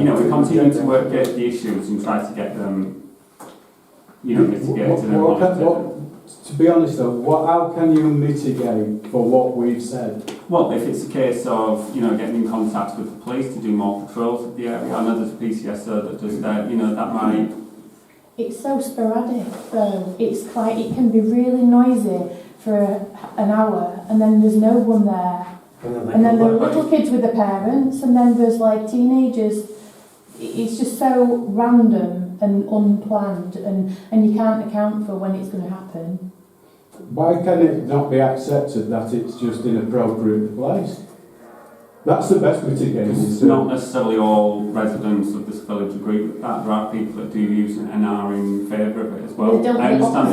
you know, we continue to work at the issues and try to get them, you know, mitigated and monitored. To be honest though, how can you mitigate for what we've said? Well, if it's a case of, you know, getting in contact with the police to do more patrols of the area, I know there's a PCSO that does that, you know, that might... It's so sporadic though. It's like, it can be really noisy for an hour and then there's no one there. And then there are little kids with their parents and then there's like teenagers. It's just so random and unplanned and you can't account for when it's going to happen. Why can it not be accepted that it's just inappropriately placed? That's the best mitigation. It's not necessarily all residents of this village agree with that. There are people that do use it and are in favour of it as well. They don't I understand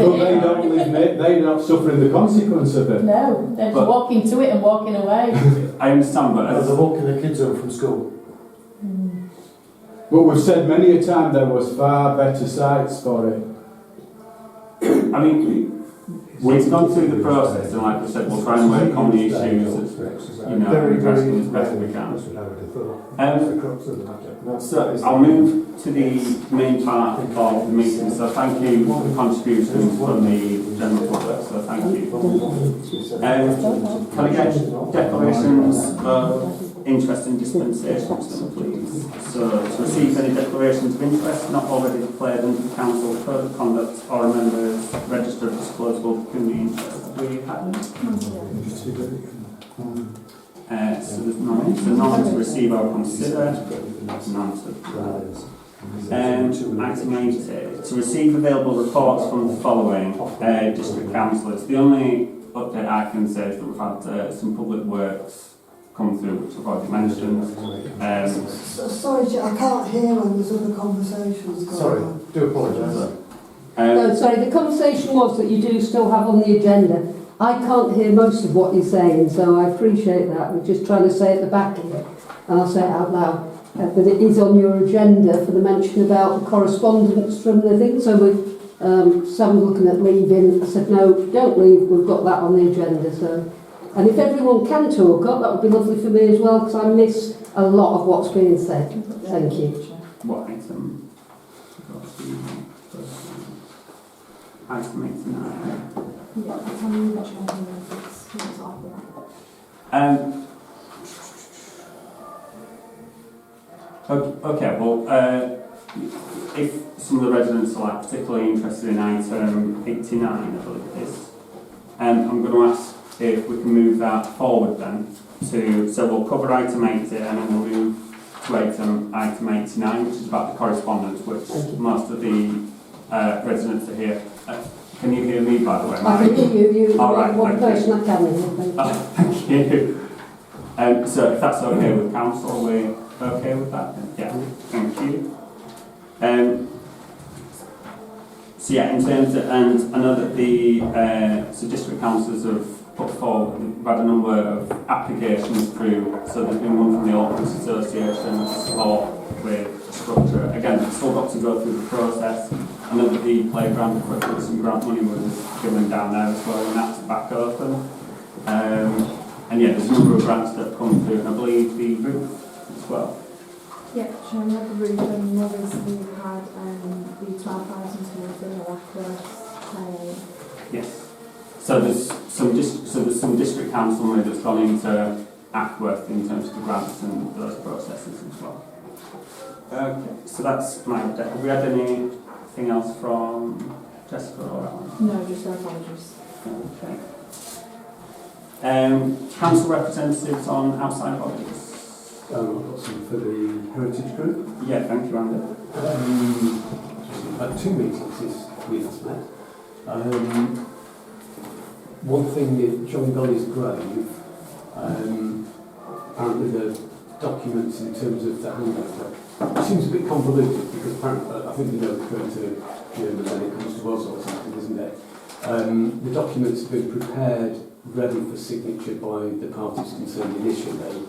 But they're not suffering the consequence of it. No, they're just walking to it and walking away. I understand, but they're walking their kids home from school. But we've said many a time there was far better sites for it. I mean, we've gone through the process, and like we said, we'll try and work on the issues that, you know, address them as best we can. So I'll move to the main part of the meeting. So thank you for the contributions from the general public. So thank you. Can I get declarations of interest in dispensations then, please? So to receive any declarations of interest not already declared under the council code of conduct or a member's register of disclosable pecuniary interest. Have we had any? So there's none. So none to receive or consider. None to item 80. To receive available reports from the following district councillors. The only update I can say is that we've had some public works come through, which I've already mentioned. Sorry, I can't hear when there's other conversations going on. Sorry, do apologise. No, sorry, the conversation was that you do still have on the agenda. I can't hear most of what you're saying, so I appreciate that. We're just trying to say at the back of it, and I'll say it out loud. But it is on your agenda for the mention about the correspondence from the thing. So we're some looking at leaving. I said, no, don't leave, we've got that on the agenda. So. And if everyone can talk up, that would be lovely for me as well, because I miss a lot of what's being said. Thank you. What item? Item 89. Okay, well, if some of the residents are like particularly interested in item 89, I believe it is, I'm going to ask if we can move that forward then to, so we'll cover item 80 and then we'll move to item 89, which is about the correspondence, which most of the residents are here. Can you hear me, by the way? I can hear you. You're all right, one person I can hear. Thank you. So if that's okay with council, are we okay with that? Yeah, thank you. So yeah, in terms of, and I know that the so district councillors have put forward, we've had a number of applications through, so there's been one from the Ackworth Association to support with the structure. Again, we've still got to go through the process. I know that the playground equipment, some grant money was given down there as well, and that's back open. And yeah, there's a number of grants that have come through, and I believe the roof as well. Yeah, showing up the roof, and obviously we've had the 12,000 towards the Ackworth. Yes. So there's some district council money that's gone into Ackworth in terms of the grants and those processes as well. Okay, so that's my update. Have we had anything else from Jessica or Alan? No, just our apologies. Okay. Council representatives on outside bodies. I've got some for the Heritage Group. Yeah, thank you, Andy. Had 2 meetings since we last met. One thing is John Golly's grave. Apparently the documents in terms of the handover seems a bit convoluted because apparently I think you know it's going to Jim and then it comes to us or something, isn't it? The documents have been prepared ready for signature by the parties concerned initially.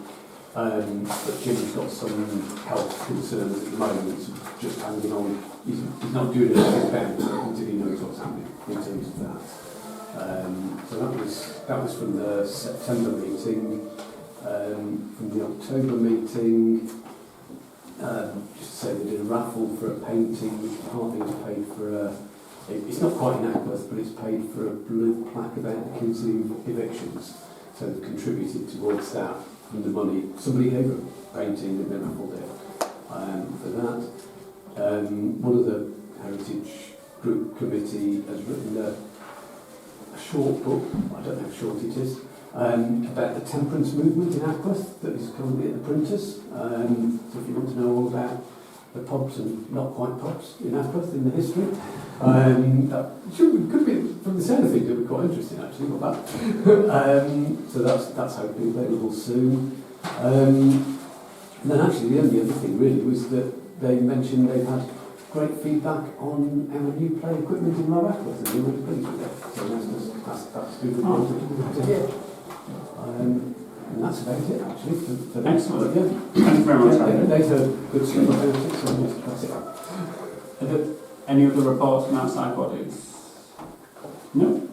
But Jim's got some health concerns at the moment, so just hanging on. He's not doing anything about it until he knows what's happening in terms of that. So that was from the September meeting. From the October meeting, just to say they did a raffle for a painting which partly was paid for it's not quite in Ackworth, but it's paid for a blue plaque about the kids' evictions. So they've contributed towards that from the money. Somebody gave a painting and then raffled it for that. One of the Heritage Group Committee has written a short book, I don't know how short it is, about the temperance movement in Ackworth that is currently at the printers. So if you want to know all about the pubs and not quite pubs in Ackworth in the history, could be, from the sound of things, it would be quite interesting actually, not bad. So that's hopefully available soon. And then actually the only other thing really was that they mentioned they've had great feedback on our new play equipment in Low Ackworth, and they were really pleased with it. So that's good to hear. And that's about it actually for Excellent. Yeah. Thank you very much, Andy. They heard good stuff about it, so that's it. Are there any other reports from outside bodies? No?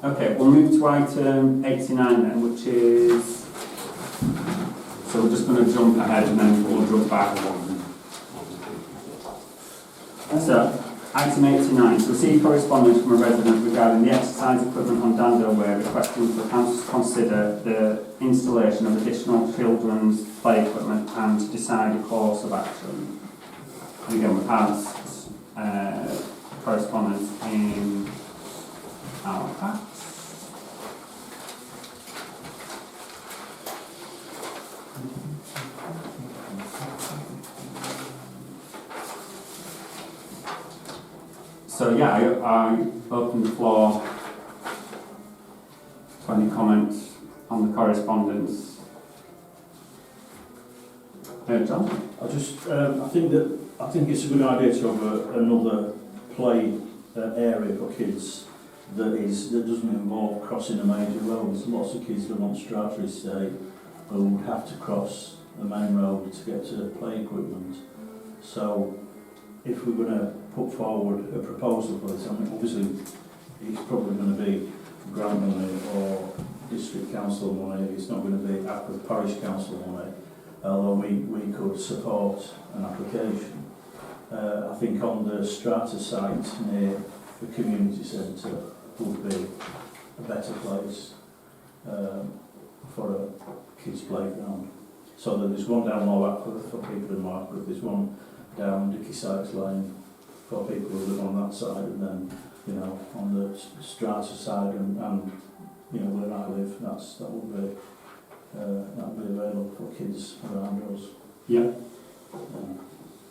Okay, we'll move to item 89 then, which is... So we're just going to jump ahead and then we'll jump back. So, item 89. So, receive correspondence from a resident regarding the exercise equipment on Dandale Way, requesting for the council to consider the installation of additional children's play equipment and to decide a course of action. And again, we've had correspondence in our packs. So yeah, I open the floor to any comments on the correspondence. John? I think it's a good idea to have another play area for kids that doesn't involve crossing a major road. There's lots of kids that on Strata Estate who would have to cross the main road to get to play equipment. So if we're going to put forward a proposal for this, I mean obviously it's probably going to be grant money or district council money. It's not going to be Ackworth Parish Council money, although we could support an application. I think on the Strata site near the community centre would be a better place for a kids' playground. So there's one down Low Ackworth for people in Low Ackworth, there's one down Dicky Sykes Lane for people who live on that side, and then on the Strata side and where I live, that would be available for kids around us. Yeah.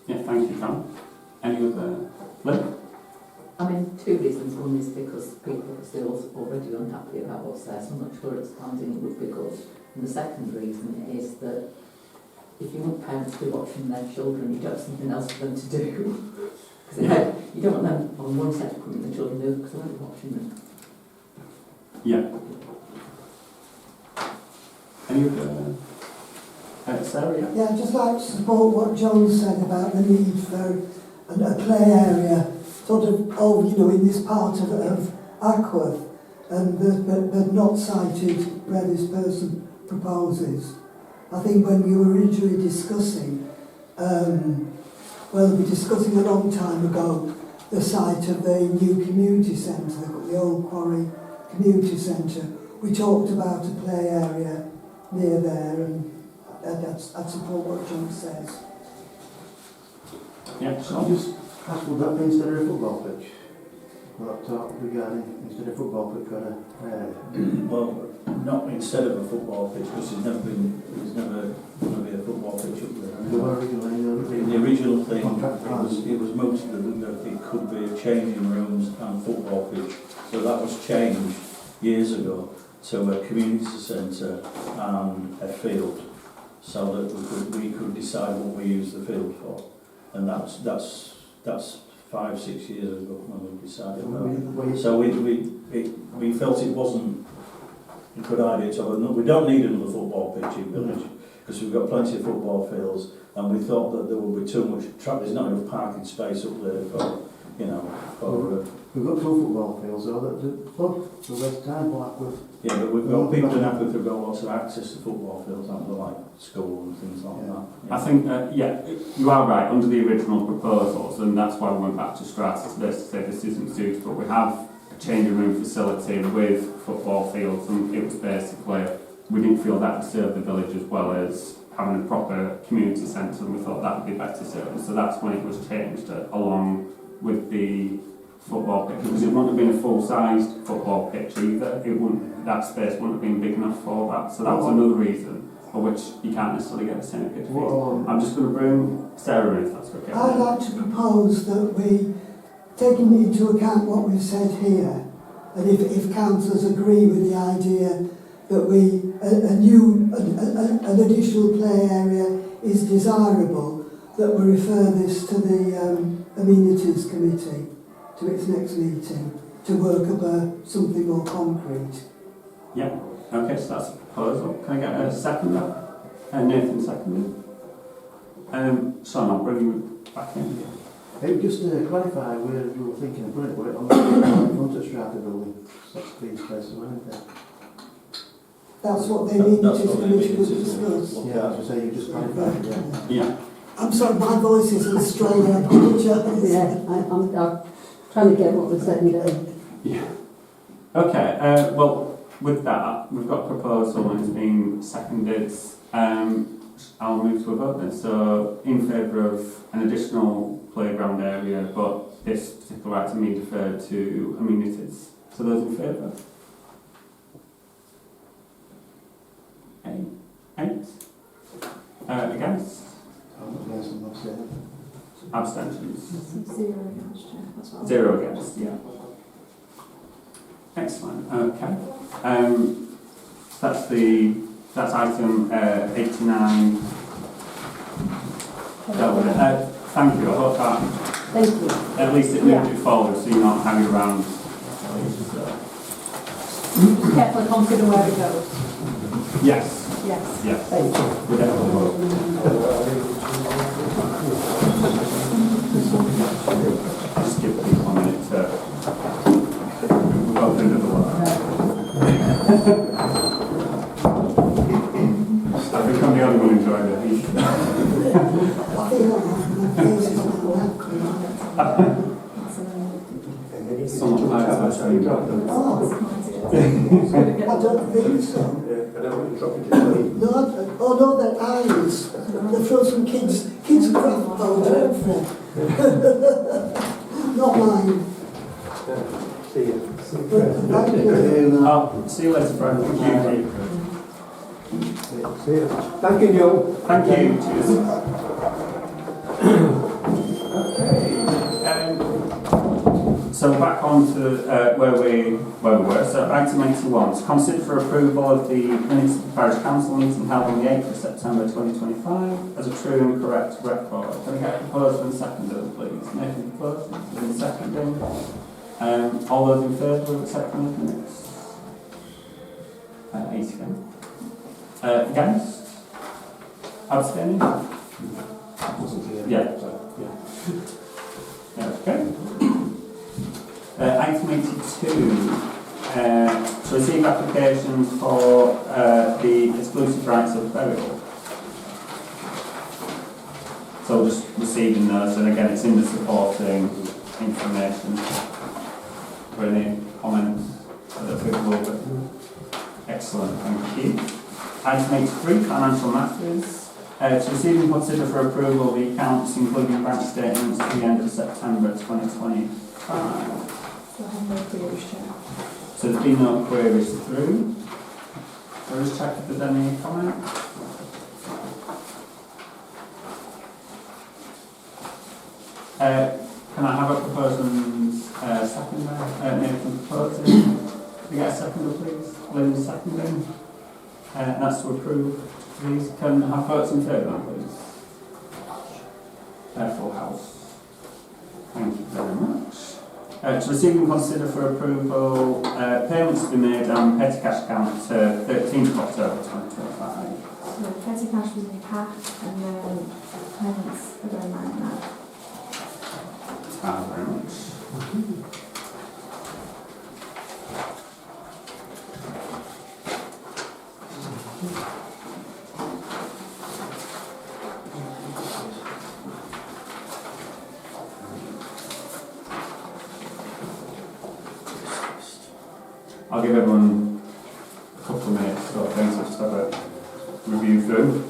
Yeah, thank you, John. Any other? Lynn? I mean, two reasons. One is because people are still already unhappy about what's there, so I'm not sure expanding it would be good. And the second reason is that if you want parents to be watching their children, you don't have something else for them to do. Because you don't want them on one set of equipment the children do, because they won't be watching them. Yeah. Any other? Sarah, yeah? Yeah, I'd just like to support what John said about the need for a play area, sort of, in this part of Ackworth, but not cited where this person proposes. I think when you were originally discussing, we were discussing a long time ago the site of the new community centre, the old Quarry Community Centre. We talked about a play area near there, and I'd support what John says. Yeah, So just ask, would that be instead of a football pitch? What talk regarding instead of football pitch got a Well, not instead of a football pitch, because there's never going to be a football pitch up there. the original thing, it was moved that it could be a changing rooms and football pitch. So that was changed years ago to a community centre and a field, so that we could decide what we use the field for. And that's 5-6 years ago when we decided that. So we felt it wasn't a good idea to have we don't need another football pitch in Village, because we've got plenty of football fields, and we thought that there would be too much there's not enough parking space up there for you know, or We've got two football fields, though, that the club, the West Time, Ackworth. yeah, but we've got people in Ackworth who've got lots of access to football fields, haven't they, like school and things like that. Yeah. I think, yeah, you are right, under the original proposals, and that's why we went back to Stratus to say this isn't suitable. We have a changing room facility with football fields, and it was basically, we didn't feel that would serve the village as well as having a proper community centre, and we thought that would be better served. So that's when it was changed along with the football pitch, because it wouldn't have been a full-sized football pitch either. It wouldn't, that space wouldn't have been big enough for that. So that was another reason for which you can't necessarily get the same pitch. I'm just going to bring Sarah in, if that's okay. I'd like to propose that we, taking into account what we've said here, and if councillors agree with the idea that an additional play area is desirable, that we refer this to the amenities committee to its next meeting to work up something more concrete. Yeah, okay, so that's a proposal. Can I get a seconder? Nathan seconded. Sean, I'll bring you back in. Just to clarify where you were thinking of putting it, on the front of Strata building, that's green space, isn't it? That's what the amenities committee will discuss. Yeah, as I say, you just clarified, yeah. Yeah. I'm sorry, my voice isn't strong, I apologise. Yeah, I'm trying to get what we're setting down. Yeah. Okay, well, with that, we've got a proposal and it's been seconded. I'll move to a vote then. So, in favour of an additional playground area, but this particular item being deferred to amenities. So those in favour? 8. Against? Against and abstaining. Abstentions? 0 against, Chair. That's what 0 against, yeah. Excellent, okay. That's item 89. Dealt with it. Thank you, I hope that Thank you. at least it moved it forward so you're not hanging around. Careful, consider where it goes. Yes, Yes. yes. Thank you. We definitely will. Just give people a minute to go through the door. I think I'm the only one enjoying it. I think my face is Someone hides us. Oh, I don't think so. No, oh no, they're eyes. They're frozen kids craft powder. Not mine. See you. Thank you. Oh, see you later, Fred. Thank you. See you. Thank you, Joe. Thank you. Cheers. Okay. So back on to where we were. So item 81. To consider for approval of the minutes of the Parish Council meeting held on the 8th of September 2025 as a true and correct record. Can I get a proposal and seconder, please? Nathan proposed, and seconding. All those in favour of accepting the minutes? 8 again. Against? Abstaining? Yeah. Okay. Item 82. To receive applications for the exclusive rights of burial. So just receiving those, and again it's in the supporting information. For any comments that we go over? Excellent, thank you. Item 83, financial matters. To receive and consider for approval the accounts, including bank statements to the end of September 2025. So I have no queries, Chair. So there's been no queries through. I'll just check if there's any comments. Can I have a proposal's seconder? Nathan proposing. Can we get a seconder, please? Lynn seconding. And that's to approve these. Can I have votes in favour, please? Full house. Thank you very much. To receive and consider for approval payments to be made on petty cash account to 13th of October 2025. So petty cash will be cash and then payments are going right now. Thank you very much. I'll give everyone a couple of minutes sort of thing, so just have a review through.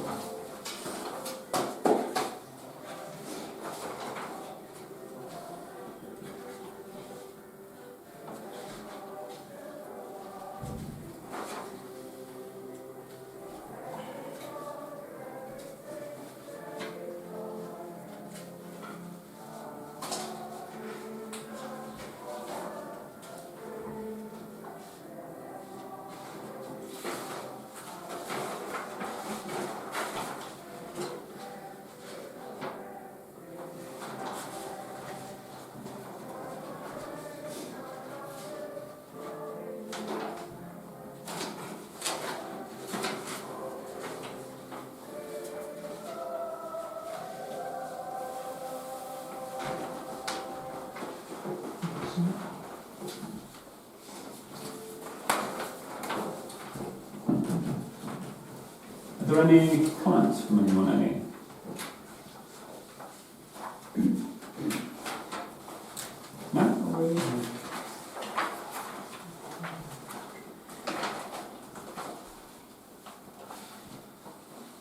Are there any comments from anyone? Any? No?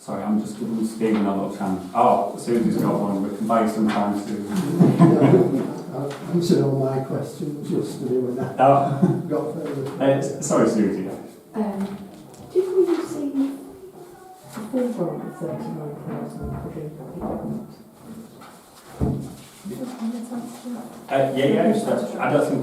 Sorry, I'm just giving Stephen a little chance. Oh, Susie's got one. We can buy you some time, Susie. I've answered all my questions just to do with that. Oh. Got further. Sorry, Susie. Did we receive a full grant of 39,000 for drink equipment? Yeah, I don't think...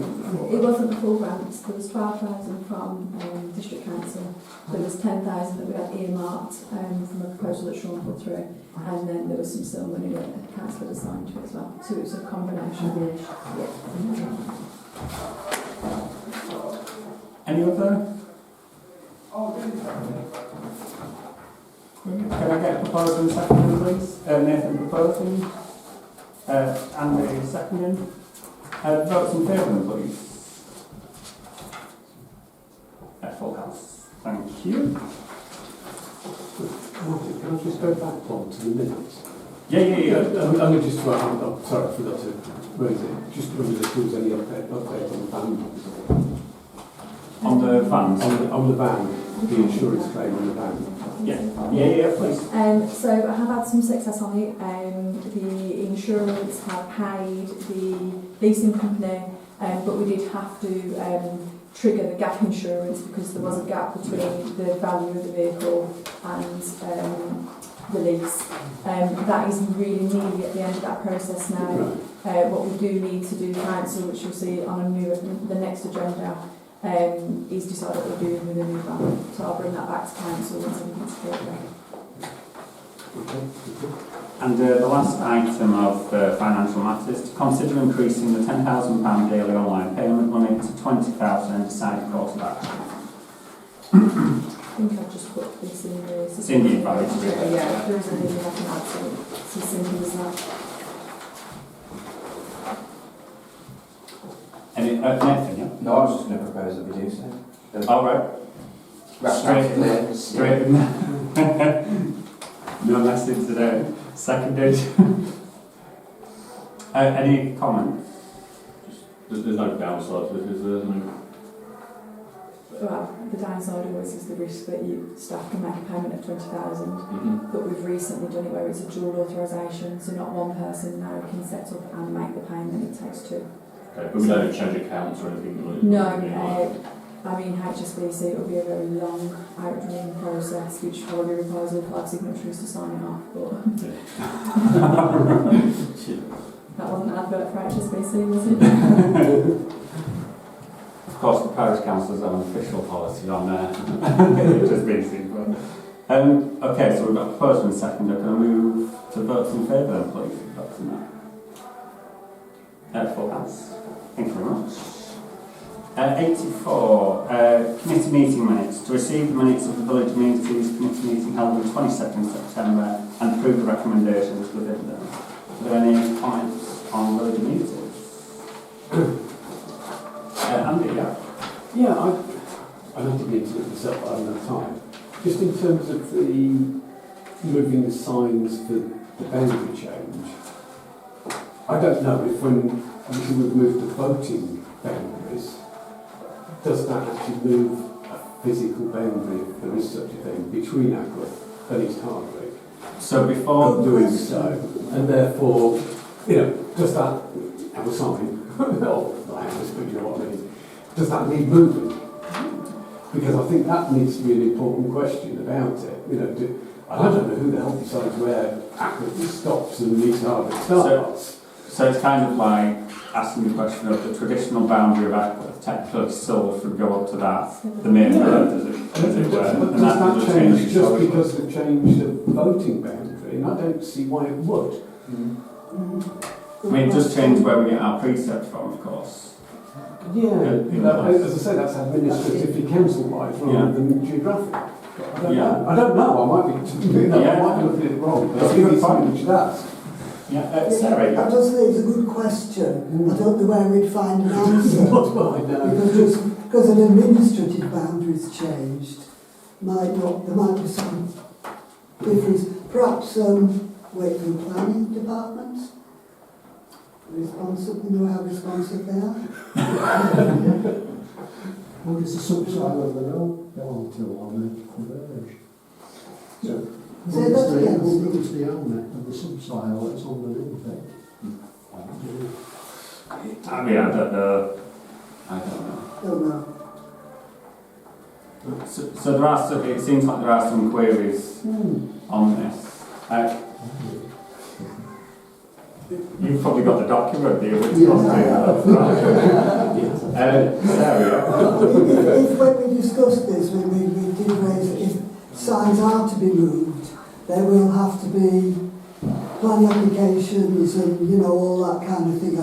It wasn't the full grant, there was 12,000 from District Council, there was 10,000 that we had earmarked from a proposal that Sean put through, and then there was some still money that the council had assigned to it as well, so it was a combination. Any other? Can I get a proposal and second, please? Nathan proposing. Andy seconding. Votes in favour, please. Full house. Thank you. Martin, can I just go back on to the minutes? Yeah. I'm only just to add, I'm sorry, I forgot to raise it. Just wondered if there was any update on the van. On the vans? On the van, the insurance claim on the van. Yeah, please. So I have had some success on it. The insurance have paid the leasing company, but we did have to trigger the gap insurance because there was a gap between the value of the vehicle and the lease. That is really nearly at the end of that process now. What we do need to do, council, which you'll see on the next agenda, is decide what we're doing with the new van. So I'll bring that back to council once everything's clear. And the last item of financial matters, to consider increasing the £10,000 daily online payment limit to 20,000 and decide course of action. I think I've just put this in the... It's in the advisory. Yeah, if there is anything I can add to it. It's as simple as that. Any, Nathan, yeah? No, I was just going to propose that we do so. All right. Straight in there. No message today. Seconded. Any comments? There's no downside to it, is there? Well, the downside always is the risk that staff can make a payment of 20,000, but we've recently done it where it's a dual authorisation, so not one person now can set up and make the payment, it takes two. Okay, but we don't change accounts or anything? No, I mean HSBC, it will be a very long, outdrawn process, which probably requires all 5 signatories to sign it off, but that wasn't an advert for HSBC, was it? Of course, the Parish Council's own official policy on HSBC. Okay, so we've got first and second. Can I move to votes in favour then, please? Votes in that. Full house. Thank you very much. 84, committee meeting minutes. To receive the minutes of the Village Amenities Committee meeting held on 22nd September and approve the recommendations within them. Are there any comments on Village Amenities? Andy, yeah? Yeah, I didn't need to look this up, but I haven't had time. Just in terms of the moving the signs for the boundary change, I don't know if when obviously we've moved the voting boundaries, does that actually move a physical boundary, if there is such a thing, between Ackworth and East Hardwick? So before Doing so, and therefore, does that have a sign? Oh, not house, but you know what I mean. Does that need moving? Because I think that needs to be an important question about it. I don't know who the hell decides where Ackworth stops and East Hardwick starts. So it's kind of like asking the question of the traditional boundary of Ackworth, technically still should go up to that, the main road, as it were. But And does that will change just historically. because they've changed the voting boundary? And I don't see why it would. I mean, it does change where we get our precept from, of course. Yeah, as I say, that's administratively council-wise rather than geographic. I don't know. I might be looking at it wrong, but I think it's something we should ask. Sarah. I just think it's a good question. I don't know where we'd find an answer. Because an administrative boundary's changed, there might be some difference. Perhaps wait for the planning department. Responsible, know how responsive they are. Well, it's the subside of the road belong to on the Parish. So, Say that again. It's the owner of the subsoil that's underneath it. I mean, I don't know. Don't know. So there are some, it seems like there are some queries on this. You've probably got the document there. Sarah. If when we discussed this, when we did raise it, if signs are to be moved, there will have to be planning applications and all that kind of thing.